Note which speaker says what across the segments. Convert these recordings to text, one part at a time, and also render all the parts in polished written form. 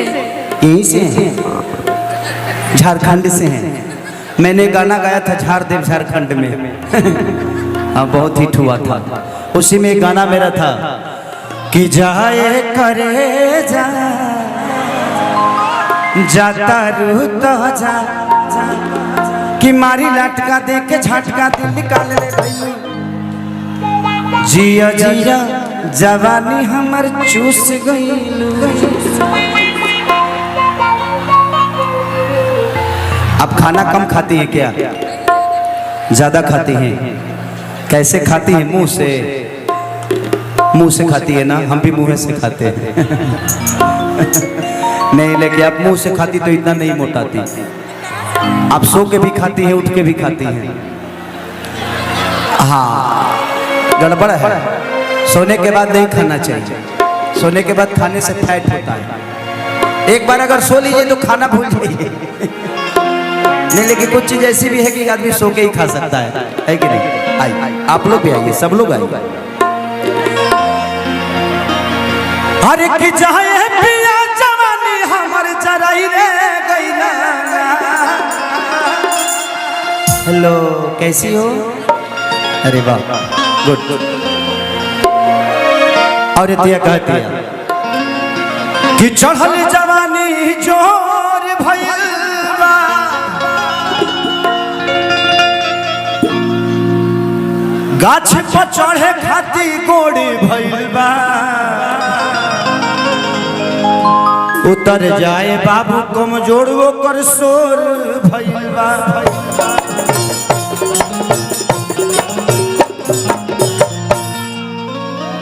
Speaker 1: से?
Speaker 2: यहीं से हैं, झारखंड से हैं। मैंने गाना गाया था झारदेव झारखंड में। हाँ, बहुत हिट हुआ था। उसी में एक गाना मेरा था कि जाए करे जा जाता रूता जा कि मारी लटका दे के झटका दिल निकाल ले भैया। जिया जिया जवानी हमर चूस गई। आप खाना कम खाती हैं क्या? ज्यादा खाती हैं? कैसे खाती हैं? मुंह से? मुंह से खाती है ना, हम भी मुंह से खाते हैं। नहीं, लेकिन आप मुंह से खाती तो इतना नहीं मोटाती। आप सो के भी खाती हैं, उठ के भी खाती हैं। हाँ, गड़बड़ है। सोने के बाद नहीं खाना चाहिए। सोने के बाद खाने से फैट होता है। एक बार अगर सो लीजिए तो खाना भूल जाइए। नहीं, लेकिन कुछ चीज ऐसी भी है कि आदमी सो के ही खा सकता है कि नहीं? आइए, आप लोग भी आइए, सब लोग आइए। अरे कि चाहे पिया जवानी हमर जराई रे गईला। हेलो, कैसी हो? अरे वाह, गुड। और इतिया कहती है कि चढ़ल जवानी जोर भइल बा, गाछ पर चढ़े खाती गोड़ी भइल बा, उतर जाए बाबू कमजोर ओकर सोर भइल बा।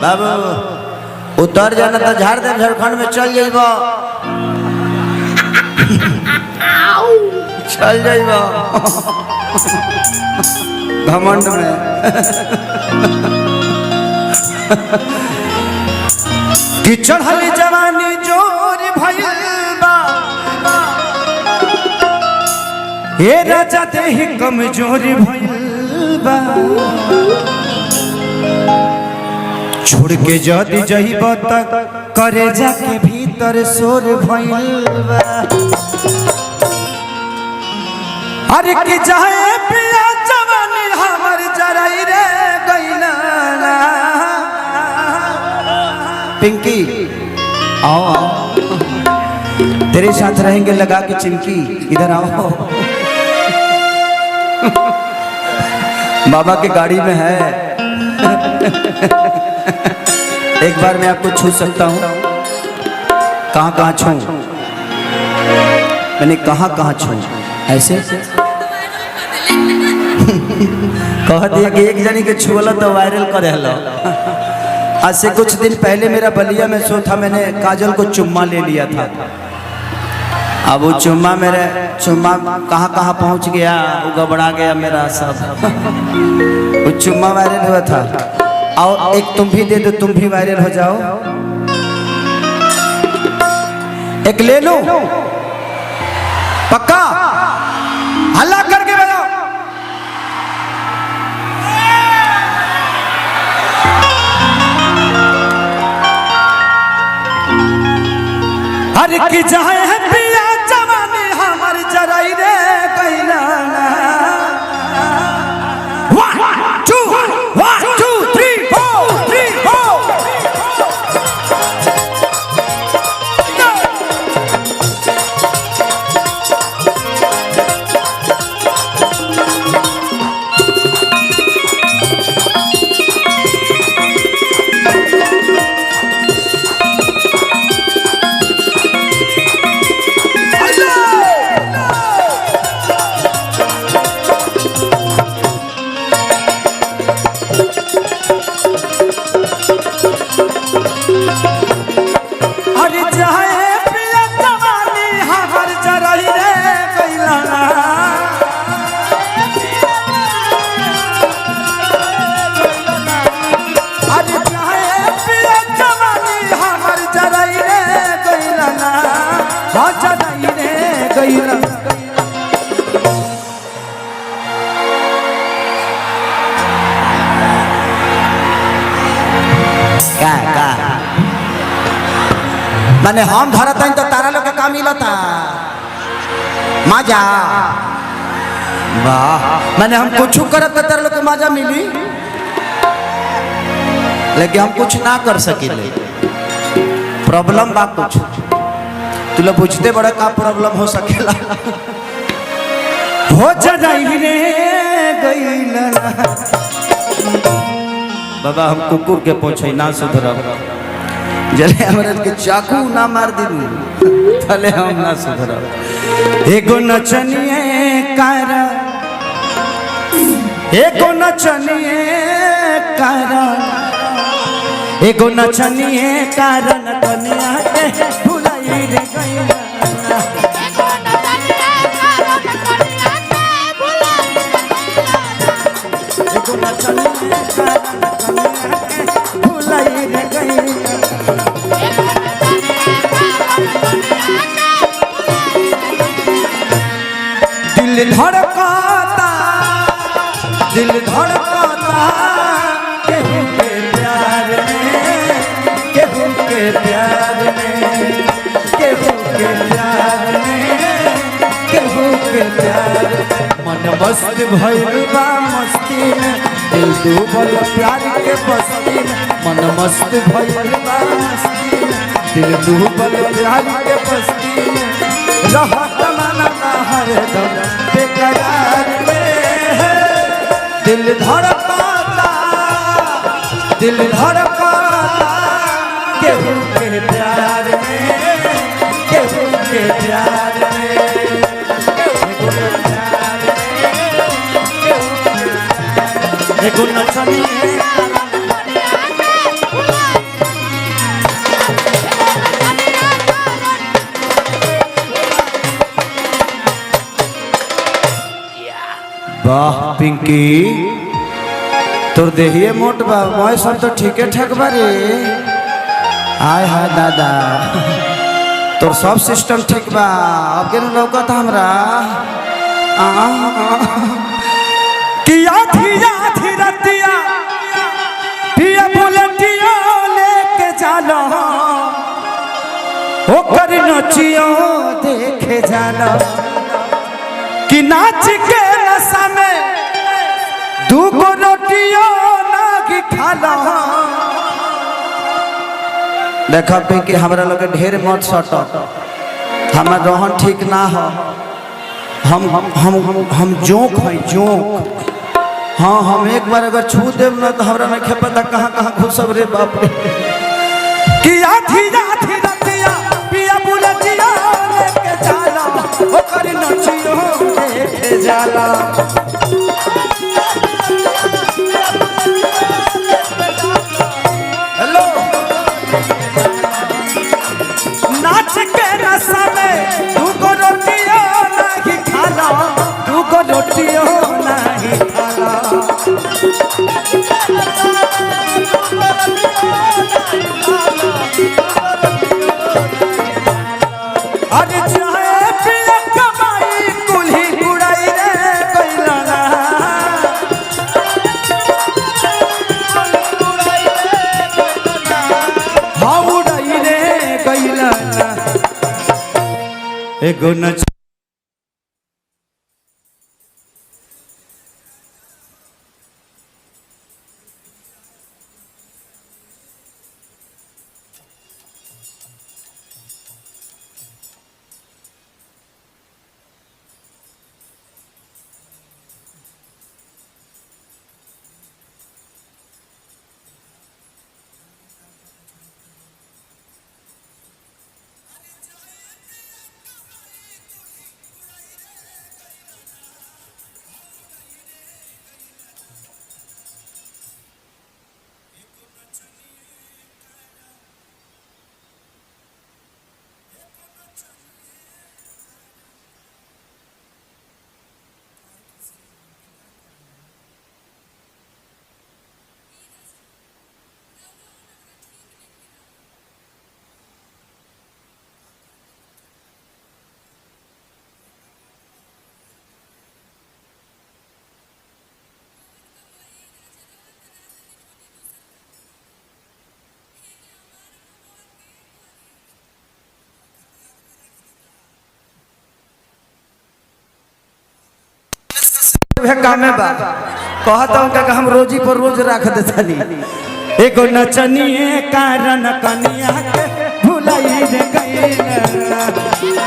Speaker 2: बाबू उतर जाना तो झारदेव झारखंड में चल जाइबा। चल जाइबा घमंड में। कि चढ़ल जवानी जोर भइल बा, हे राजा देहि कमजोर भइल बा, छोड़ के जदी जइब तक करे जाके भीतर सोर भइल बा। अरे कि जाए पिया जवानी हमर जराई रे गईला। पिंकी आओ आओ, तेरे साथ रहेंगे लगा के चिमकी, इधर आओ। बाबा की गाड़ी में है। एक बार मैं आपको छू सकता हूँ? कहाँ कहाँ छू? मैंने कहाँ छू? ऐसे कह दिया कि एक जनी के छुअला तो वायरल करे लो। आज से कुछ दिन पहले मेरा बलिया में शो था, मैंने काजल को चुम्मा ले लिया था। अब वो चुम्मा कहाँ पहुँच गया, वो गबड़ा गया मेरा सब। वो चुम्मा वायरल हुआ था। आओ एक तुम भी दे दो, तुम भी वायरल हो जाओ। एक ले लो, पक्का हल्ला करके बजाओ। अरे कि चाहे पिया जवानी हमर जराई रे गईला। 1 2 1 2 3 4 माने हम धरत तो तारा लोग का मिलता मजा। वाह, मैंने हम कुछ करत तो तेरे लोग के मजा मिली, लेकिन हम कुछ ना कर सकिले। प्रॉब्लम बा कुछ, तू लोग पूछते बड़ा का प्रॉब्लम हो सकेला। हो जाई रे गईला बाबा, हम कुकुर के पूछे ना सुधरब, जले हमरा के चाकू ना मार दी तले हम ना सुधरब। एगो नचनिए कारा, एगो नचनिए कारा, एगो नचनिए कारण कन्या के भुलाई रे गईला। एगो नचनिए कारण कन्या के भुलाई रे गईला। दिल धड़काता, दिल धड़काता केहू के प्यार में, केहू के प्यार में, केहू के प्यार में, केहू के प्यार। मन मस्त भइल बा मस्ती में, दिल डूबल प्यार के बस्ती में। मन मस्त भइल बा मस्ती में, दिल डूबल प्यार के बस्ती में। रहत मना हरदम बेकरार में, दिल धड़काता, दिल धड़काता केहू के प्यार में, केहू के प्यार में, केहू के प्यार में, केहू के नचनिए। वाह पिंकी, तोर देहिए मोट बा, मैं सब तो ठीके ठाक बा रे। आय हाय दादा, तोर सब सिस्टम ठीक बा। अब के लौकत हमरा कि आधी आधी रतिया पिया बुलेटिया लेके जालो, ओकर नचियो देखे जालो। कि नाच के नशा में दूगो रोटियों ना खाला। देखा पे कि हमरा लोग ढेर मत सट, हमार रहन ठीक ना हो। हम जोक हैं जोक। हाँ, हम एक बार अगर छू देव ना तो हमरा नहीं खे पता कहाँ कहाँ घुसब रे बाप रे। कि आधी आधी रतिया पिया बुलेटिया लेके जाला, ओकर नचियो देखे जाला। हेलो, नाच के नशा में दूगो रोटियों नहीं खाला, दूगो रोटियों नहीं खाला। अरे चाहे पिया कमाई कुल्ही उड़ाई रे गईला ना। हाँ उड़ाई रे गईला ना। एगो नच उहे कामे बा कहता हूँ कि हम रोजी पर रोज रख देतानी एगो नचनिए कारण कनिया के भुलाई रे गईला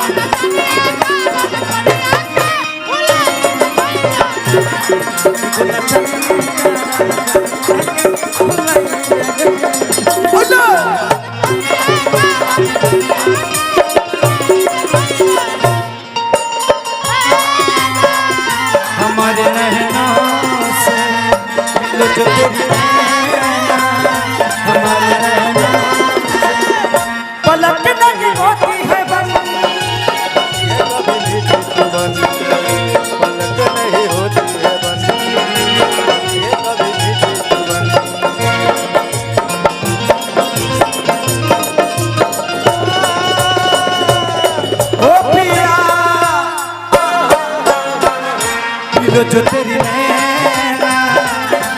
Speaker 2: हमारे नैनों से मिलो जो तेरी नैना हमारे नैनों से पलक नहीं होती है बंद
Speaker 1: पलक नहीं होती है बंद ये कभी भी बंद
Speaker 2: ओ पिया मिलो जो तेरी नैना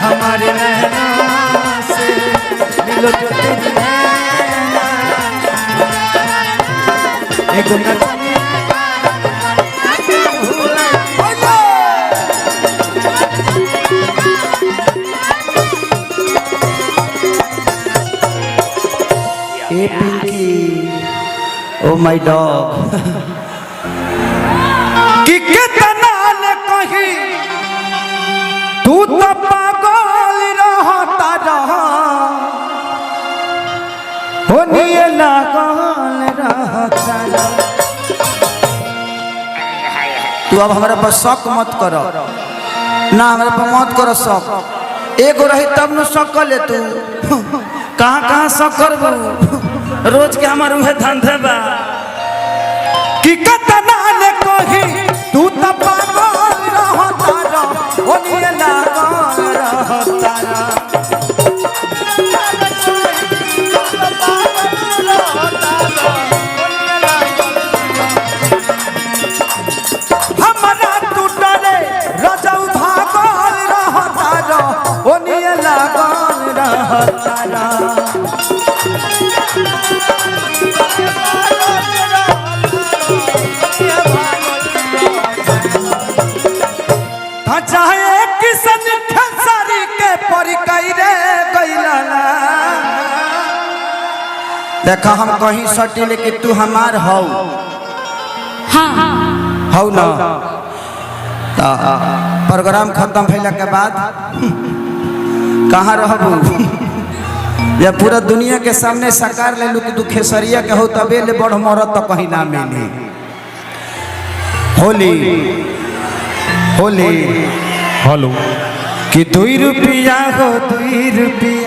Speaker 2: हमारे नैनों से मिलो जो तेरी नैना एक नचनिया ए पिंकी ओ माय डॉग कि कितना ले कही तू तो पागल रहता रहा हो निये लागल रहता रहा। तू अब हमारे पर शक मत करो ना हमारे पर मत करो शक एगो रही तब न शक कर ले तू कहाँ कहाँ शक करबू रोज के हमारे उहे धंधे बा कि कतना ले कही तू त पागल रहता रह ओनिए लागल रहता रह हमरा तू डरे रजऊ भागल रहता रह ओनिए लागल रहता रह चाहे किसन खेसारी के परिकई रे गइला देखा हम कहीं सटी लेकिन तू हमार हौ हौ ना प्रोग्राम खत्म भइला के बाद कहाँ रहबू या पूरा दुनिया के सामने साकार ले लू कि तू खेसरिया के हो तबे ले बड़ मरत तो कहीं ना मिली होली होली
Speaker 1: हेलो
Speaker 2: कि 2 रुपया हो 2 रुपया